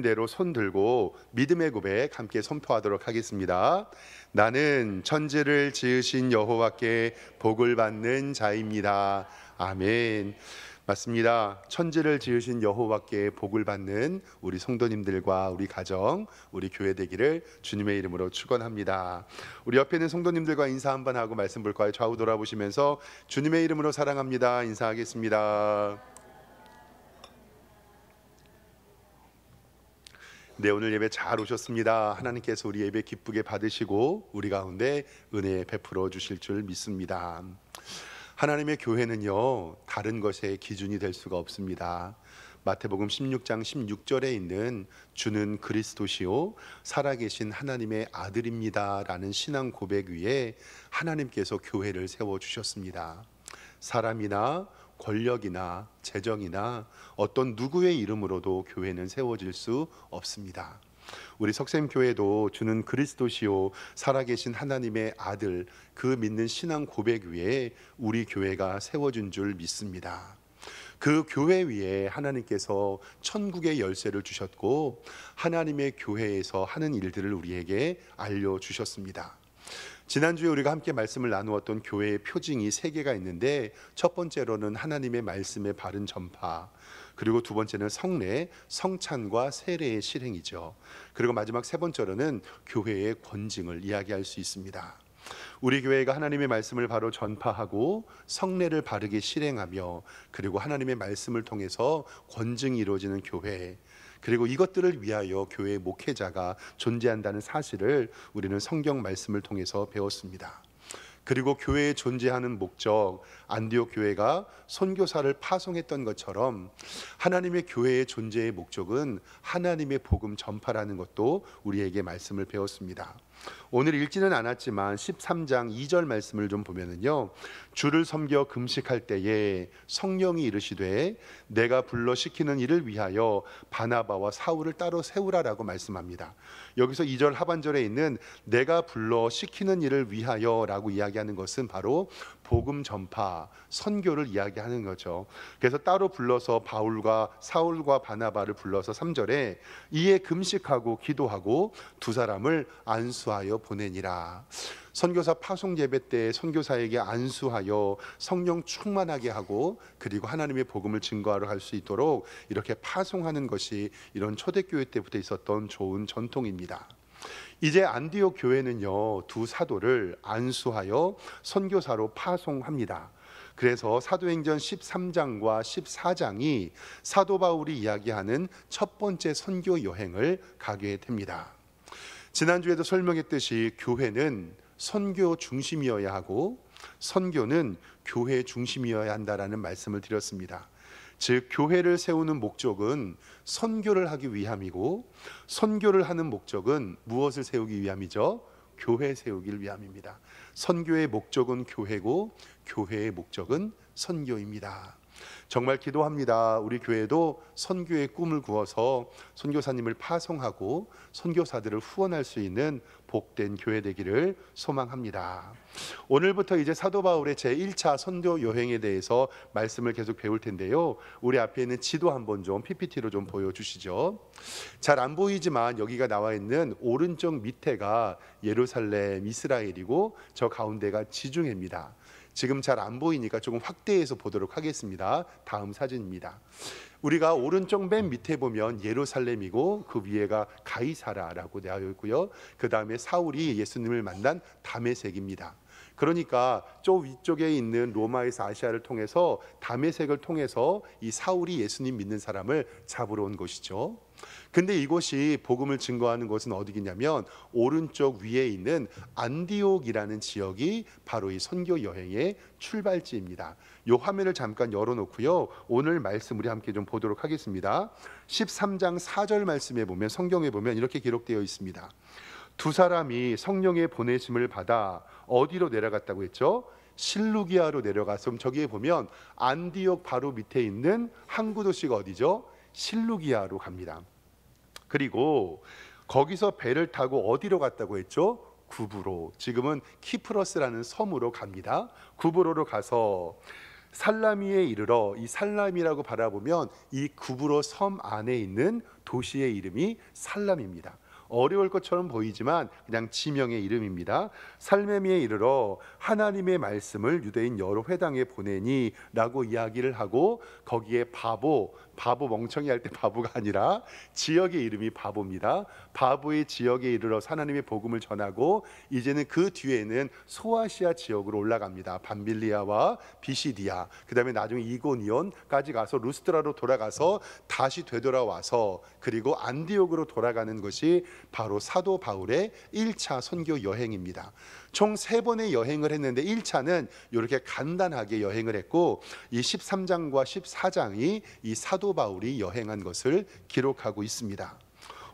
대로 손 들고 믿음의 고백 함께 선포하도록 하겠습니다. 나는 천지를 지으신 여호와께 복을 받는 자입니다. 아멘. 맞습니다. 천지를 지으신 여호와께 복을 받는 우리 성도님들과 우리 가정, 우리 교회 되기를 주님의 이름으로 축원합니다. 우리 옆에 있는 성도님들과 인사 한번 하고 말씀 볼까요? 좌우 돌아보시면서 주님의 이름으로 사랑합니다 인사하겠습니다. 네, 오늘 예배 잘 오셨습니다. 하나님께서 우리 예배 기쁘게 받으시고 우리 가운데 은혜 베풀어 주실 줄 믿습니다. 하나님의 교회는요, 다른 것의 기준이 될 수가 없습니다. 마태복음 16장 16절에 있는 주는 그리스도시요 살아계신 하나님의 아들입니다 라는 신앙 고백 위에 하나님께서 교회를 세워주셨습니다. 사람이나 권력이나 재정이나 어떤 누구의 이름으로도 교회는 세워질 수 없습니다. 우리 석샘교회도 주는 그리스도시요 살아계신 하나님의 아들, 그 믿는 신앙 고백 위에 우리 교회가 세워진 줄 믿습니다. 그 교회 위에 하나님께서 천국의 열쇠를 주셨고 하나님의 교회에서 하는 일들을 우리에게 알려주셨습니다. 지난주에 우리가 함께 말씀을 나누었던 교회의 표징이 3개가 있는데, 첫 번째로는 하나님의 말씀의 바른 전파, 그리고 두 번째는 성례, 성찬과 세례의 실행이죠. 그리고 마지막 세 번째로는 교회의 권징을 이야기할 수 있습니다. 우리 교회가 하나님의 말씀을 바로 전파하고 성례를 바르게 실행하며 그리고 하나님의 말씀을 통해서 권징이 이루어지는 교회, 그리고 이것들을 위하여 교회의 목회자가 존재한다는 사실을 우리는 성경 말씀을 통해서 배웠습니다. 그리고 교회에 존재하는 목적, 안디옥 교회가 선교사를 파송했던 것처럼 하나님의 교회의 존재의 목적은 하나님의 복음 전파라는 것도 우리에게 말씀을 배웠습니다. 오늘 읽지는 않았지만 13장 2절 말씀을 좀 보면은요, 주를 섬겨 금식할 때에 성령이 이르시되 내가 불러 시키는 일을 위하여 바나바와 사울을 따로 세우라라고 말씀합니다. 여기서 2절 하반절에 있는 내가 불러 시키는 일을 위하여라고 이야기하는 것은 바로 복음 전파, 선교를 이야기하는 거죠. 그래서 따로 불러서 바울과 사울과 바나바를 불러서 3절에 이에 금식하고 기도하고 두 사람을 안수하여 보내니라. 선교사 파송 예배 때 선교사에게 안수하여 성령 충만하게 하고 그리고 하나님의 복음을 증거하러 갈 수 있도록 이렇게 파송하는 것이 이런 초대교회 때부터 있었던 좋은 전통입니다. 이제 안디옥 교회는요, 두 사도를 안수하여 선교사로 파송합니다. 그래서 사도행전 13장과 14장이 사도 바울이 이야기하는 첫 번째 선교 여행을 가게 됩니다. 지난주에도 설명했듯이 교회는 선교 중심이어야 하고 선교는 교회 중심이어야 한다라는 말씀을 드렸습니다. 즉 교회를 세우는 목적은 선교를 하기 위함이고 선교를 하는 목적은 무엇을 세우기 위함이죠? 교회 세우기를 위함입니다. 선교의 목적은 교회고 교회의 목적은 선교입니다. 정말 기도합니다. 우리 교회도 선교의 꿈을 꾸어서 선교사님을 파송하고 선교사들을 후원할 수 있는 복된 교회 되기를 소망합니다. 오늘부터 이제 사도 바울의 제1차 선교 여행에 대해서 말씀을 계속 배울 텐데요, 우리 앞에 있는 지도 한번 좀 PPT로 좀 보여주시죠. 잘 안 보이지만 여기가 나와 있는 오른쪽 밑에가 예루살렘 이스라엘이고 저 가운데가 지중해입니다. 지금 잘 안 보이니까 조금 확대해서 보도록 하겠습니다. 다음 사진입니다. 우리가 오른쪽 맨 밑에 보면 예루살렘이고 그 위에가 가이사라라고 되어 있고요, 그 다음에 사울이 예수님을 만난 다메섹입니다. 그러니까 저 위쪽에 있는 로마에서 아시아를 통해서 다메섹을 통해서 이 사울이 예수님 믿는 사람을 잡으러 온 것이죠. 근데 이곳이 복음을 증거하는 곳은 어디냐면 오른쪽 위에 있는 안디옥이라는 지역이 바로 이 선교 여행의 출발지입니다. 이 화면을 잠깐 열어놓고요, 오늘 말씀 우리 함께 좀 보도록 하겠습니다. 13장 4절 말씀에 보면, 성경에 보면 이렇게 기록되어 있습니다. 두 사람이 성령의 보내심을 받아 어디로 내려갔다고 했죠? 실루기아로 내려가서, 저기에 보면 안디옥 바로 밑에 있는 항구 도시가 어디죠? 실루기아로 갑니다. 그리고 거기서 배를 타고 어디로 갔다고 했죠? 구브로, 지금은 키프러스라는 섬으로 갑니다. 구브로로 가서 살라미에 이르러, 이 살람이라고 바라보면 이 구브로 섬 안에 있는 도시의 이름이 살람입니다. 어려울 것처럼 보이지만 그냥 지명의 이름입니다. 살라미에 이르러 하나님의 말씀을 유대인 여러 회당에 보내니 라고 이야기를 하고, 거기에 바보 멍청이 할 때 바보가 아니라 지역의 이름이 바보입니다. 바보의 지역에 이르러 하나님의 복음을 전하고, 이제는 그 뒤에는 소아시아 지역으로 올라갑니다. 밤빌리아와 비시디아, 그 다음에 나중에 이고니온까지 가서 루스드라로 돌아가서 다시 되돌아와서 그리고 안디옥으로 돌아가는 것이 바로 사도 바울의 1차 선교 여행입니다. 총 3번의 여행을 했는데 1차는 이렇게 간단하게 여행을 했고, 이 13장과 14장이 이 사도 바울이 여행한 것을 기록하고 있습니다.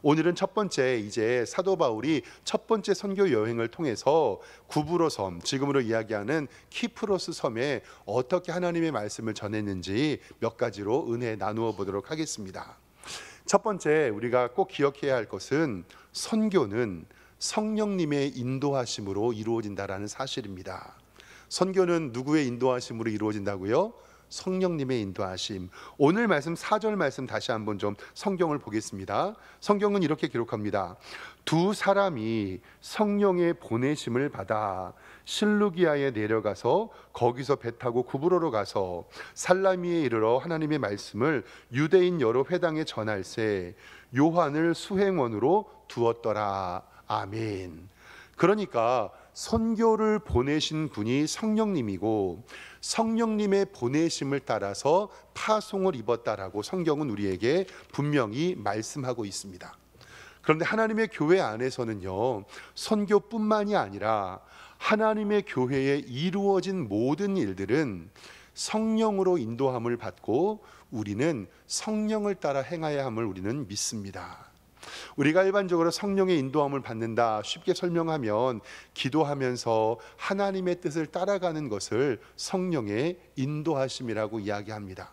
오늘은 첫 번째, 이제 사도 바울이 첫 번째 선교 여행을 통해서 구브로 섬, 지금으로 이야기하는 키프로스 섬에 어떻게 하나님의 말씀을 전했는지 몇 가지로 은혜 나누어 보도록 하겠습니다. 첫 번째, 우리가 꼭 기억해야 할 것은 선교는 성령님의 인도하심으로 이루어진다라는 사실입니다. 선교는 누구의 인도하심으로 이루어진다고요? 성령님의 인도하심. 오늘 말씀 4절 말씀 다시 한번 좀 성경을 보겠습니다. 성경은 이렇게 기록합니다. 두 사람이 성령의 보내심을 받아 실루기아에 내려가서 거기서 배 타고 구브로로 가서 살라미에 이르러 하나님의 말씀을 유대인 여러 회당에 전할세 요한을 수행원으로 두었더라. 아멘. 그러니까 선교를 보내신 분이 성령님이고, 성령님의 보내심을 따라서 파송을 입었다라고 성경은 우리에게 분명히 말씀하고 있습니다. 그런데 하나님의 교회 안에서는요, 선교뿐만이 아니라 하나님의 교회에 이루어진 모든 일들은 성령으로 인도함을 받고 우리는 성령을 따라 행해야 함을 우리는 믿습니다. 우리가 일반적으로 성령의 인도함을 받는다 쉽게 설명하면 기도하면서 하나님의 뜻을 따라가는 것을 성령의 인도하심이라고 이야기합니다.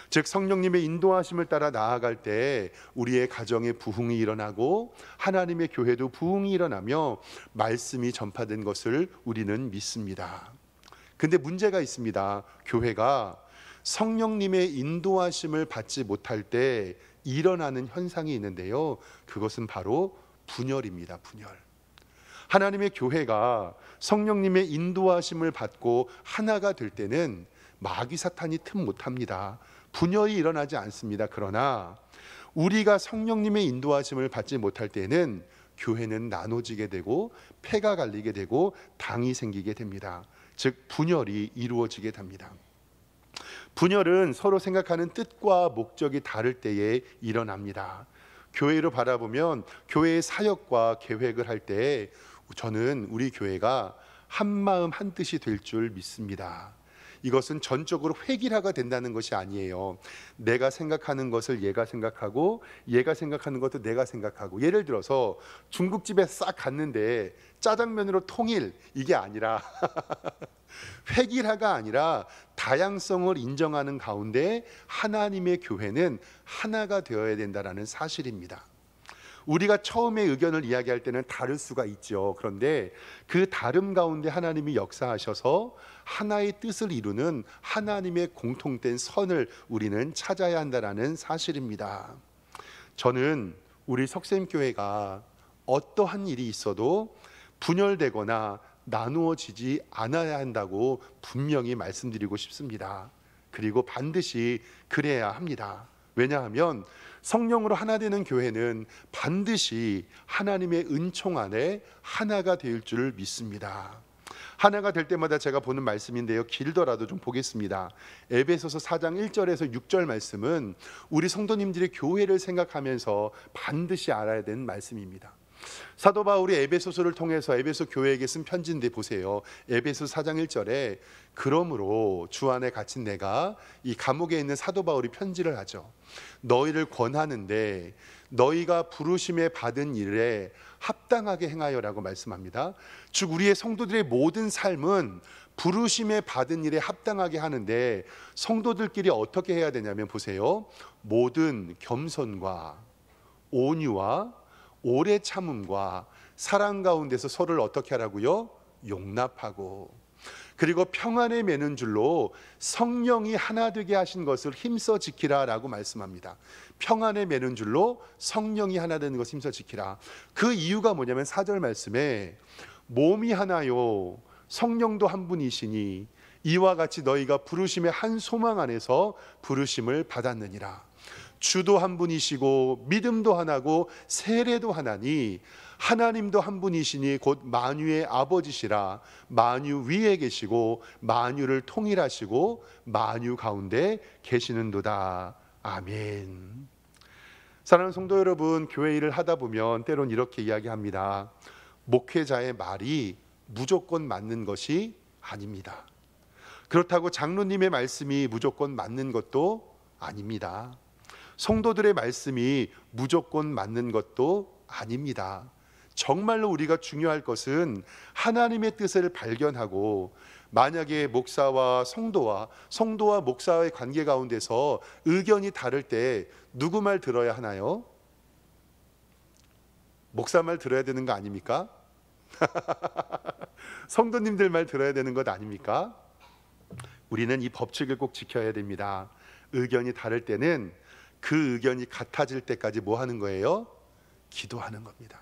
즉 성령님의 인도하심을 따라 나아갈 때 우리의 가정에 부흥이 일어나고 하나님의 교회도 부흥이 일어나며 말씀이 전파된 것을 우리는 믿습니다. 근데 문제가 있습니다. 교회가 성령님의 인도하심을 받지 못할 때 일어나는 현상이 있는데요, 그것은 바로 분열입니다. 분열. 하나님의 교회가 성령님의 인도하심을 받고 하나가 될 때는 마귀 사탄이 틈 못합니다. 분열이 일어나지 않습니다. 그러나 우리가 성령님의 인도하심을 받지 못할 때는 교회는 나눠지게 되고 패가 갈리게 되고 당이 생기게 됩니다. 즉 분열이 이루어지게 됩니다. 분열은 서로 생각하는 뜻과 목적이 다를 때에 일어납니다. 교회를 바라보면 교회의 사역과 계획을 할 때 저는 우리 교회가 한 마음 한 뜻이 될 줄 믿습니다. 이것은 전적으로 획일화가 된다는 것이 아니에요. 내가 생각하는 것을 얘가 생각하고 얘가 생각하는 것도 내가 생각하고, 예를 들어서 중국집에 싹 갔는데 짜장면으로 통일, 이게 아니라 획일화가 아니라 다양성을 인정하는 가운데 하나님의 교회는 하나가 되어야 된다는 사실입니다. 우리가 처음에 의견을 이야기할 때는 다를 수가 있죠. 그런데 그 다름 가운데 하나님이 역사하셔서 하나의 뜻을 이루는 하나님의 공통된 선을 우리는 찾아야 한다는 사실입니다. 저는 우리 석샘교회가 어떠한 일이 있어도 분열되거나 나누어지지 않아야 한다고 분명히 말씀드리고 싶습니다. 그리고 반드시 그래야 합니다. 왜냐하면 성령으로 하나 되는 교회는 반드시 하나님의 은총 안에 하나가 될 줄 믿습니다. 하나가 될 때마다 제가 보는 말씀인데요, 길더라도 좀 보겠습니다. 에베소서 4장 1절에서 6절 말씀은 우리 성도님들의 교회를 생각하면서 반드시 알아야 되는 말씀입니다. 사도 바울이 에베소서를 통해서 에베소 교회에게 쓴 편지인데 보세요. 에베소 4장 1절에 그러므로 주 안에 갇힌 내가, 이 감옥에 있는 사도 바울이 편지를 하죠. 너희를 권하는데 너희가 부르심에 받은 일에 합당하게 행하여라고 말씀합니다. 즉 우리의 성도들의 모든 삶은 부르심에 받은 일에 합당하게 하는데, 성도들끼리 어떻게 해야 되냐면 보세요. 모든 겸손과 온유와 오래 참음과 사랑 가운데서 서로를 어떻게 하라고요? 용납하고. 그리고 평안에 매는 줄로 성령이 하나 되게 하신 것을 힘써 지키라라고 말씀합니다. 평안에 매는 줄로 성령이 하나 되는 것을 힘써 지키라. 그 이유가 뭐냐면 4절 말씀에 몸이 하나요 성령도 한 분이시니 이와 같이 너희가 부르심의 한 소망 안에서 부르심을 받았느니라. 주도 한 분이시고 믿음도 하나고 세례도 하나니 하나님도 한 분이시니 곧 만유의 아버지시라. 만유 위에 계시고 만유를 통일하시고 만유 가운데 계시는도다. 아멘. 사랑하는 성도 여러분, 교회 일을 하다 보면 때론 이렇게 이야기합니다. 목회자의 말이 무조건 맞는 것이 아닙니다. 그렇다고 장로님의 말씀이 무조건 맞는 것도 아닙니다. 성도들의 말씀이 무조건 맞는 것도 아닙니다. 정말로 우리가 중요할 것은 하나님의 뜻을 발견하고, 만약에 목사와 성도와 목사의 관계 가운데서 의견이 다를 때 누구 말 들어야 하나요? 목사 말 들어야 되는 거 아닙니까? 성도님들 말 들어야 되는 것 아닙니까? 우리는 이 법칙을 꼭 지켜야 됩니다. 의견이 다를 때는 그 의견이 같아질 때까지 뭐 하는 거예요? 기도하는 겁니다.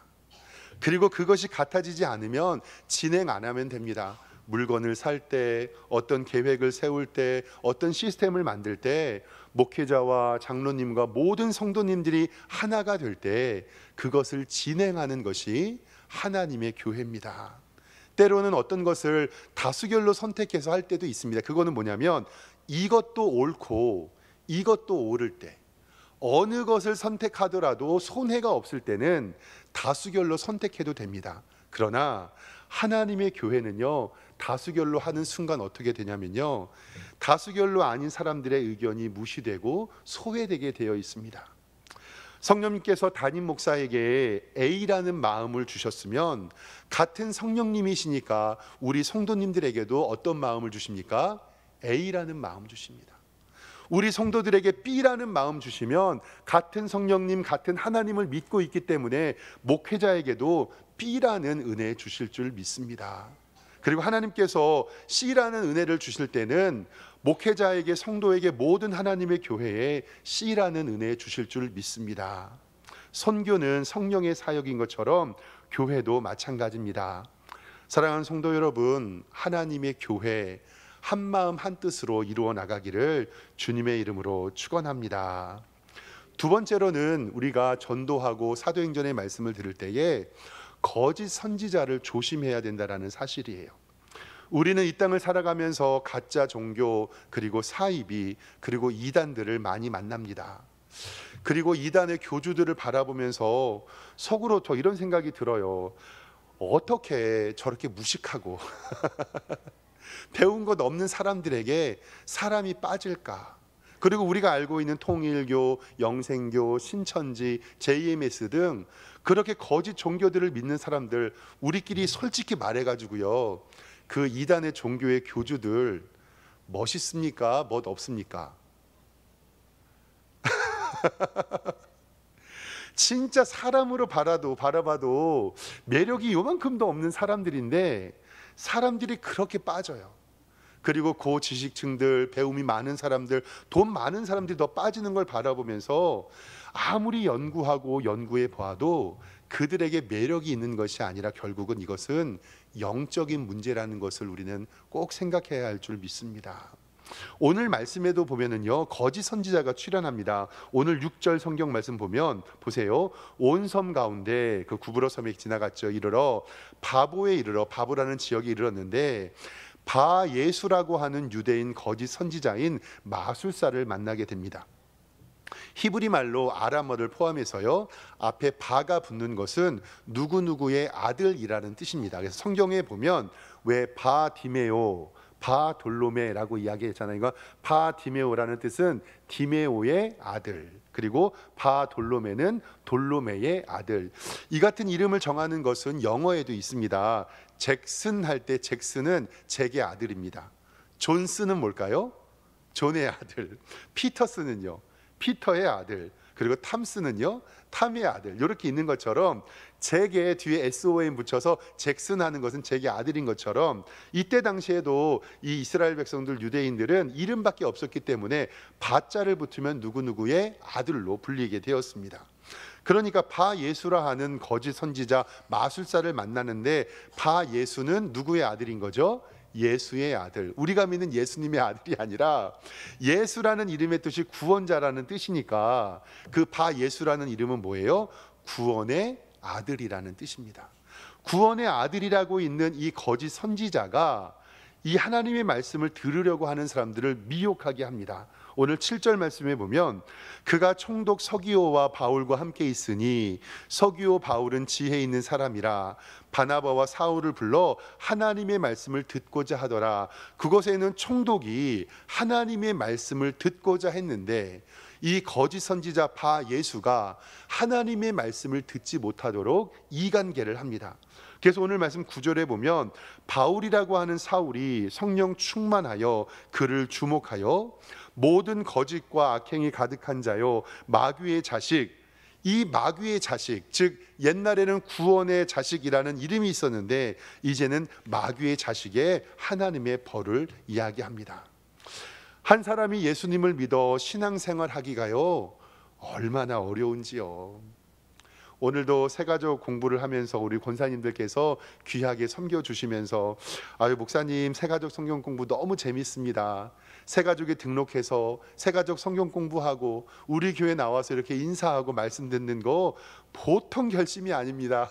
그리고 그것이 같아지지 않으면 진행 안 하면 됩니다. 물건을 살 때, 어떤 계획을 세울 때, 어떤 시스템을 만들 때 목회자와 장로님과 모든 성도님들이 하나가 될 때 그것을 진행하는 것이 하나님의 교회입니다. 때로는 어떤 것을 다수결로 선택해서 할 때도 있습니다. 그거는 뭐냐면 이것도 옳고 이것도 옳을 때, 어느 것을 선택하더라도 손해가 없을 때는 다수결로 선택해도 됩니다. 그러나 하나님의 교회는요, 다수결로 하는 순간 어떻게 되냐면요, 다수결로 아닌 사람들의 의견이 무시되고 소외되게 되어 있습니다. 성령님께서 담임 목사에게 A라는 마음을 주셨으면 같은 성령님이시니까 우리 성도님들에게도 어떤 마음을 주십니까? A라는 마음 주십니다. 우리 성도들에게 B라는 마음 주시면 같은 성령님, 같은 하나님을 믿고 있기 때문에 목회자에게도 B라는 은혜 주실 줄 믿습니다. 그리고 하나님께서 C라는 은혜를 주실 때는 목회자에게, 성도에게, 모든 하나님의 교회에 C라는 은혜 주실 줄 믿습니다. 선교는 성령의 사역인 것처럼 교회도 마찬가지입니다. 사랑하는 성도 여러분, 하나님의 교회 한 마음 한 뜻으로 이루어 나가기를 주님의 이름으로 축원합니다. 두 번째로는 우리가 전도하고 사도행전의 말씀을 들을 때에 거짓 선지자를 조심해야 된다는 사실이에요. 우리는 이 땅을 살아가면서 가짜 종교, 그리고 사이비, 그리고 이단들을 많이 만납니다. 그리고 이단의 교주들을 바라보면서 속으로 저 이런 생각이 들어요. 어떻게 저렇게 무식하고 배운 것 없는 사람들에게 사람이 빠질까? 그리고 우리가 알고 있는 통일교, 영생교, 신천지, JMS 등 그렇게 거짓 종교들을 믿는 사람들, 우리끼리 솔직히 말해가지고요, 그 이단의 종교의 교주들 멋있습니까? 멋 없습니까? 진짜 사람으로 바라봐도 매력이 요만큼도 없는 사람들인데 사람들이 그렇게 빠져요. 그리고 고지식층들, 배움이 많은 사람들, 돈 많은 사람들이 더 빠지는 걸 바라보면서 아무리 연구하고 연구해 보아도 그들에게 매력이 있는 것이 아니라 결국은 이것은 영적인 문제라는 것을 우리는 꼭 생각해야 할 줄 믿습니다. 오늘 말씀에도 보면은요, 거짓 선지자가 출현합니다. 오늘 6절 성경 말씀 보면 보세요. 온 섬 가운데 그 구브로 섬에 지나갔죠. 이르러 바보에 이르러, 바보라는 지역에 이르렀는데 바 예수라고 하는 유대인 거짓 선지자인 마술사를 만나게 됩니다. 히브리 말로 아람어를 포함해서요, 앞에 바가 붙는 것은 누구누구의 아들이라는 뜻입니다. 그래서 성경에 보면 왜 바디메오, 바돌로메라고 이야기했잖아요. 이거 바디메오라는 뜻은 디메오의 아들, 그리고 바돌로메는 돌로메의 아들. 이 같은 이름을 정하는 것은 영어에도 있습니다. 잭슨 할 때 잭슨은 잭의 아들입니다. 존스는 뭘까요? 존의 아들. 피터스는요, 피터의 아들. 그리고 탐스는요 탐의 아들, 이렇게 있는 것처럼 잭에 뒤에 SON 붙여서 잭슨 하는 것은 잭의 아들인 것처럼 이때 당시에도 이 이스라엘 백성들 유대인들은 이름밖에 없었기 때문에 바자를 붙으면 누구누구의 아들로 불리게 되었습니다. 그러니까 바 예수라 하는 거짓 선지자 마술사를 만나는데 바 예수는 누구의 아들인 거죠? 예수의 아들. 우리가 믿는 예수님의 아들이 아니라 예수라는 이름의 뜻이 구원자라는 뜻이니까 그 바 예수라는 이름은 뭐예요? 구원의 아들이라는 뜻입니다. 구원의 아들이라고 있는 이 거짓 선지자가 이 하나님의 말씀을 들으려고 하는 사람들을 미혹하게 합니다. 오늘 7절 말씀에 보면 그가 총독 서기오와 바울과 함께 있으니 서기오 바울은 지혜 있는 사람이라 바나바와 사울을 불러 하나님의 말씀을 듣고자 하더라. 그곳에는 총독이 하나님의 말씀을 듣고자 했는데 이 거짓 선지자 바 예수가 하나님의 말씀을 듣지 못하도록 이간계를 합니다. 그래서 오늘 말씀 9절에 보면 바울이라고 하는 사울이 성령 충만하여 그를 주목하여 모든 거짓과 악행이 가득한 자요 마귀의 자식, 이 마귀의 자식, 즉 옛날에는 구원의 자식이라는 이름이 있었는데 이제는 마귀의 자식의 하나님의 벌을 이야기합니다. 한 사람이 예수님을 믿어 신앙생활하기가요 얼마나 어려운지요. 오늘도 새가족 공부를 하면서 우리 권사님들께서 귀하게 섬겨주시면서 아유 목사님 새가족 성경 공부 너무 재밌습니다. 새가족에 등록해서 새가족 성경 공부하고 우리 교회 나와서 이렇게 인사하고 말씀 듣는 거 보통 결심이 아닙니다.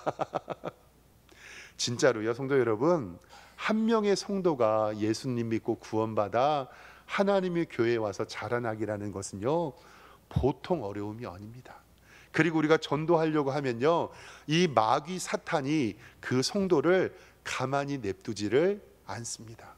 진짜로요 성도 여러분, 한 명의 성도가 예수님 믿고 구원받아 하나님의 교회에 와서 자라나기라는 것은요 보통 어려움이 아닙니다. 그리고 우리가 전도하려고 하면요 이 마귀 사탄이 그 성도를 가만히 냅두지를 않습니다.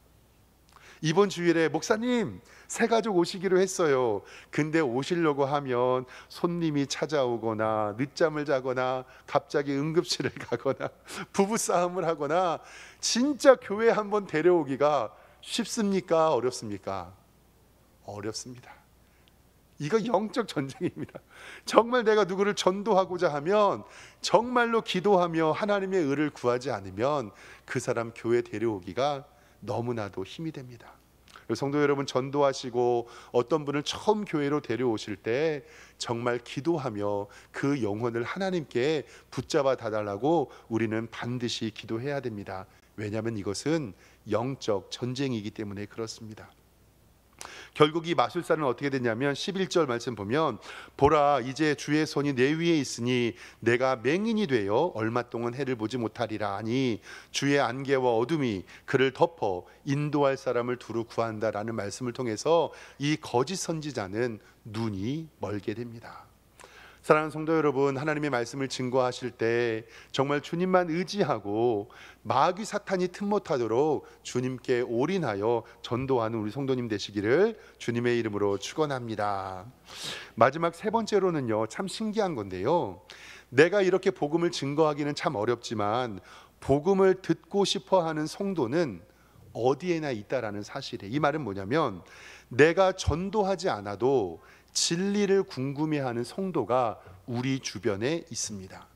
이번 주일에 목사님 새가족 오시기로 했어요. 근데 오시려고 하면 손님이 찾아오거나 늦잠을 자거나 갑자기 응급실을 가거나 부부싸움을 하거나 진짜 교회 한번 데려오기가 쉽습니까? 어렵습니까? 어렵습니다. 이거 영적 전쟁입니다. 정말 내가 누구를 전도하고자 하면 정말로 기도하며 하나님의 의를 구하지 않으면 그 사람 교회 데려오기가 너무나도 힘이 됩니다. 성도 여러분, 전도하시고 어떤 분을 처음 교회로 데려오실 때 정말 기도하며 그 영혼을 하나님께 붙잡아 달라고 우리는 반드시 기도해야 됩니다. 왜냐하면 이것은 영적 전쟁이기 때문에 그렇습니다. 결국 이 마술사는 어떻게 됐냐면 11절 말씀 보면 보라 이제 주의 손이 내 위에 있으니 내가 맹인이 되어 얼마 동안 해를 보지 못하리라 하니 주의 안개와 어둠이 그를 덮어 인도할 사람을 두루 구한다라는 말씀을 통해서 이 거짓 선지자는 눈이 멀게 됩니다. 사랑하는 성도 여러분, 하나님의 말씀을 증거하실 때 정말 주님만 의지하고 마귀 사탄이 틈 못하도록 주님께 올인하여 전도하는 우리 성도님 되시기를 주님의 이름으로 축원합니다. 마지막 세 번째로는요, 참 신기한 건데요, 내가 이렇게 복음을 증거하기는 참 어렵지만 복음을 듣고 싶어하는 성도는 어디에나 있다라는 사실이에요. 이 말은 뭐냐면 내가 전도하지 않아도 진리를 궁금해하는 성도가 우리 주변에 있습니다.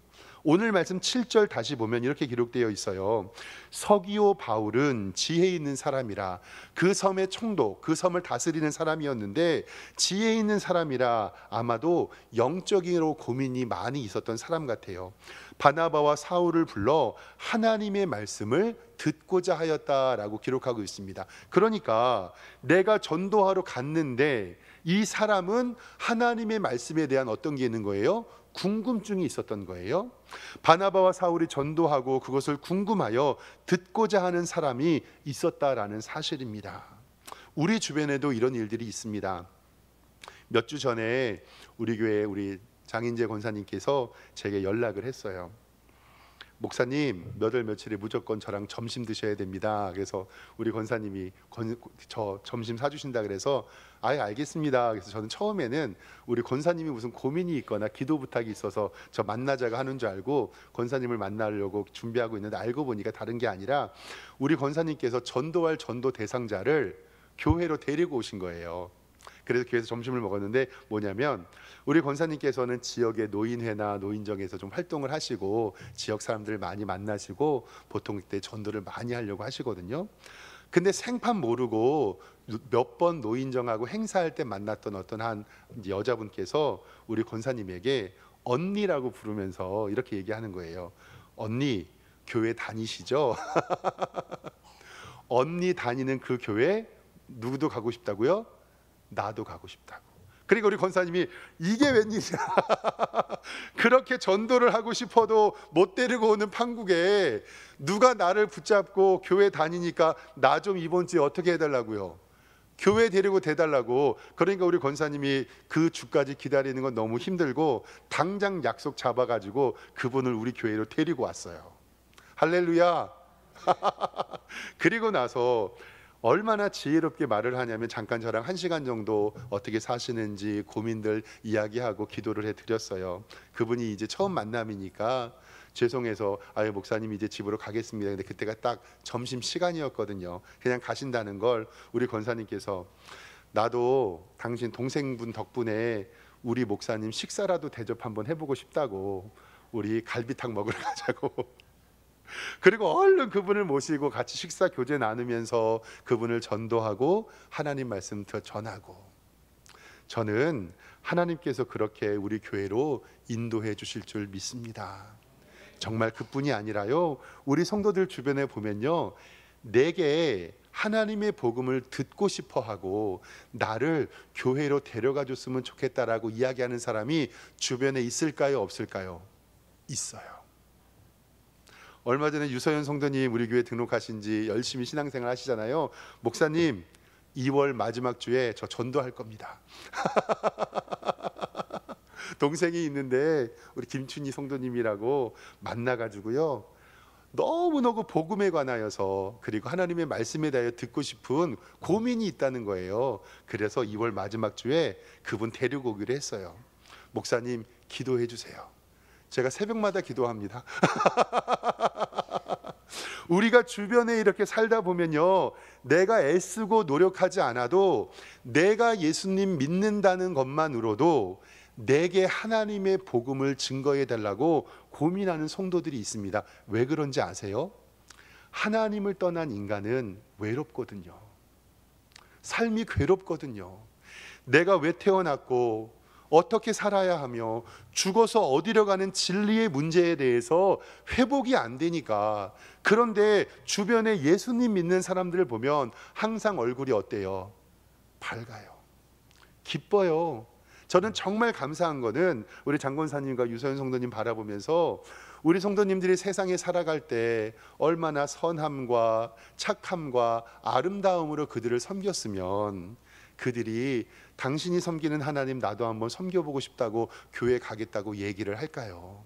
오늘 말씀 7절 다시 보면 이렇게 기록되어 있어요. 서기오 바울은 지혜 있는 사람이라, 그 섬의 총독, 그 섬을 다스리는 사람이었는데 지혜 있는 사람이라 아마도 영적으로 고민이 많이 있었던 사람 같아요. 바나바와 사울을 불러 하나님의 말씀을 듣고자 하였다라고 기록하고 있습니다. 그러니까 내가 전도하러 갔는데 이 사람은 하나님의 말씀에 대한 어떤 게 있는 거예요? 궁금증이 있었던 거예요. 바나바와 사울이 전도하고 그것을 궁금하여 듣고자 하는 사람이 있었다라는 사실입니다. 우리 주변에도 이런 일들이 있습니다. 몇 주 전에 우리 교회 우리 장인재 권사님께서 제게 연락을 했어요. 목사님 몇 월 며칠에 무조건 저랑 점심 드셔야 됩니다. 그래서 우리 권사님이 저 점심 사주신다 그래서 아예 알겠습니다. 그래서 저는 처음에는 우리 권사님이 무슨 고민이 있거나 기도 부탁이 있어서 저 만나자고 하는 줄 알고 권사님을 만나려고 준비하고 있는데 알고 보니까 다른 게 아니라 우리 권사님께서 전도할 전도 대상자를 교회로 데리고 오신 거예요. 그래서 교회에서 점심을 먹었는데 뭐냐면 우리 권사님께서는 지역의 노인회나 노인정에서 좀 활동을 하시고 지역 사람들 많이 만나시고 보통 그때 전도를 많이 하려고 하시거든요. 근데 생판 모르고 몇 번 노인정하고 행사할 때 만났던 어떤 한 여자분께서 우리 권사님에게 언니라고 부르면서 이렇게 얘기하는 거예요. 언니 교회 다니시죠? 언니 다니는 그 교회 누구도 가고 싶다고요? 나도 가고 싶다고. 그리고 우리 권사님이 이게 웬일이야. 그렇게 전도를 하고 싶어도 못 데리고 오는 판국에 누가 나를 붙잡고 교회 다니니까 나 좀 이번 주에 어떻게 해달라고요? 교회 데리고 대달라고. 그러니까 우리 권사님이 그 주까지 기다리는 건 너무 힘들고 당장 약속 잡아가지고 그분을 우리 교회로 데리고 왔어요. 할렐루야. 그리고 나서 얼마나 지혜롭게 말을 하냐면 잠깐 저랑 1시간 정도 어떻게 사시는지 고민들 이야기하고 기도를 해드렸어요. 그분이 이제 처음 만남이니까 죄송해서 아유 목사님 이제 집으로 가겠습니다. 근데 그때가 딱 점심시간이었거든요. 그냥 가신다는 걸 우리 권사님께서 나도 당신 동생분 덕분에 우리 목사님 식사라도 대접 한번 해보고 싶다고 우리 갈비탕 먹으러 가자고. 그리고 얼른 그분을 모시고 같이 식사 교제 나누면서 그분을 전도하고 하나님 말씀 더 전하고. 저는 하나님께서 그렇게 우리 교회로 인도해 주실 줄 믿습니다. 정말 그뿐이 아니라요, 우리 성도들 주변에 보면요, 내게 하나님의 복음을 듣고 싶어 하고 나를 교회로 데려가 줬으면 좋겠다라고 이야기하는 사람이 주변에 있을까요, 없을까요? 있어요. 얼마 전에 유서연 성도님 우리 교회 등록하신 지 열심히 신앙생활 하시잖아요. 목사님 2월 마지막 주에 저 전도할 겁니다. 동생이 있는데 우리 김춘희 성도님이라고 만나가지고요, 너무너무 복음에 관하여서 그리고 하나님의 말씀에 대하여 듣고 싶은 고민이 있다는 거예요. 그래서 2월 마지막 주에 그분 데리고 오기로 했어요. 목사님 기도해 주세요. 제가 새벽마다 기도합니다. 우리가 주변에 이렇게 살다 보면요, 내가 애쓰고 노력하지 않아도 내가 예수님 믿는다는 것만으로도 내게 하나님의 복음을 증거해 달라고 고민하는 성도들이 있습니다. 왜 그런지 아세요? 하나님을 떠난 인간은 외롭거든요. 삶이 괴롭거든요. 내가 왜 태어났고 어떻게 살아야 하며 죽어서 어디로 가는 진리의 문제에 대해서 회복이 안 되니까. 그런데 주변에 예수님 믿는 사람들을 보면 항상 얼굴이 어때요? 밝아요. 기뻐요. 저는 정말 감사한 거는 우리 장권사님과 유서연 성도님 바라보면서 우리 성도님들이 세상에 살아갈 때 얼마나 선함과 착함과 아름다움으로 그들을 섬겼으면 그들이 당신이 섬기는 하나님 나도 한번 섬겨보고 싶다고 교회 가겠다고 얘기를 할까요?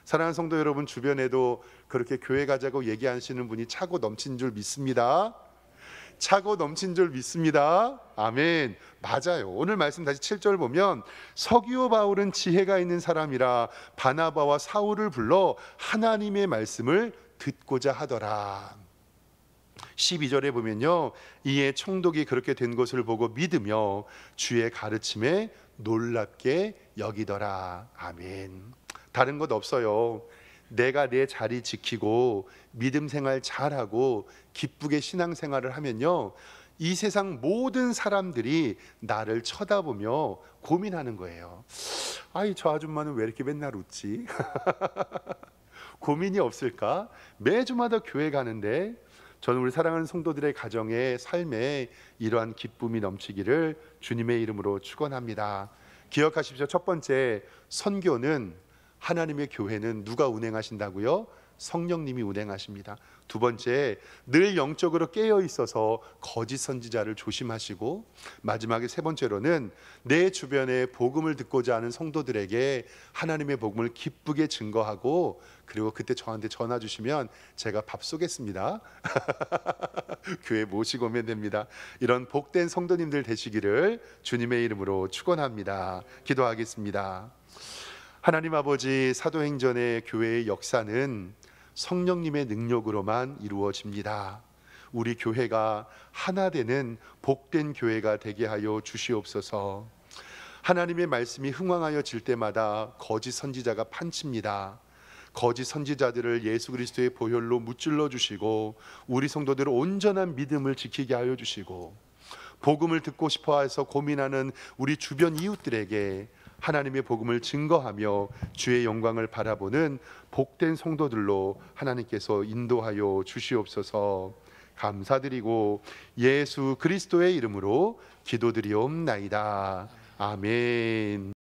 사랑하는 성도 여러분, 주변에도 그렇게 교회 가자고 얘기하시는 분이 차고 넘친 줄 믿습니다. 차고 넘친 줄 믿습니다. 아멘. 맞아요. 오늘 말씀 다시 7절 보면 서기오 바울은 지혜가 있는 사람이라 바나바와 사울을 불러 하나님의 말씀을 듣고자 하더라. 12절에 보면요, 이에 총독이 그렇게 된 것을 보고 믿으며 주의 가르침에 놀랍게 여기더라. 아멘. 다른 것 없어요. 내가 내 자리 지키고 믿음 생활 잘하고 기쁘게 신앙생활을 하면요, 이 세상 모든 사람들이 나를 쳐다보며 고민하는 거예요. 아이 저 아줌마는 왜 이렇게 맨날 웃지? 고민이 없을까? 매주마다 교회 가는데. 저는 우리 사랑하는 성도들의 가정에 삶에 이러한 기쁨이 넘치기를 주님의 이름으로 축원합니다. 기억하십시오. 첫 번째, 선교는 하나님의 교회는 누가 운행하신다고요? 성령님이 운행하십니다. 두 번째, 늘 영적으로 깨어 있어서 거짓 선지자를 조심하시고, 마지막에 세 번째로는 내 주변에 복음을 듣고자 하는 성도들에게 하나님의 복음을 기쁘게 증거하고, 그리고 그때 저한테 전화 주시면 제가 밥 쏘겠습니다. 교회 모시고 오면 됩니다. 이런 복된 성도님들 되시기를 주님의 이름으로 축원합니다. 기도하겠습니다. 하나님 아버지, 사도행전의 교회의 역사는 성령님의 능력으로만 이루어집니다. 우리 교회가 하나 되는 복된 교회가 되게 하여 주시옵소서. 하나님의 말씀이 흥왕하여질 때마다 거짓 선지자가 판칩니다. 거짓 선지자들을 예수 그리스도의 보혈로 무찔러 주시고 우리 성도들의 온전한 믿음을 지키게 하여 주시고 복음을 듣고 싶어 해서 고민하는 우리 주변 이웃들에게 하나님의 복음을 증거하며 주의 영광을 바라보는 복된 성도들로 하나님께서 인도하여 주시옵소서. 감사드리고 예수 그리스도의 이름으로 기도드리옵나이다. 아멘.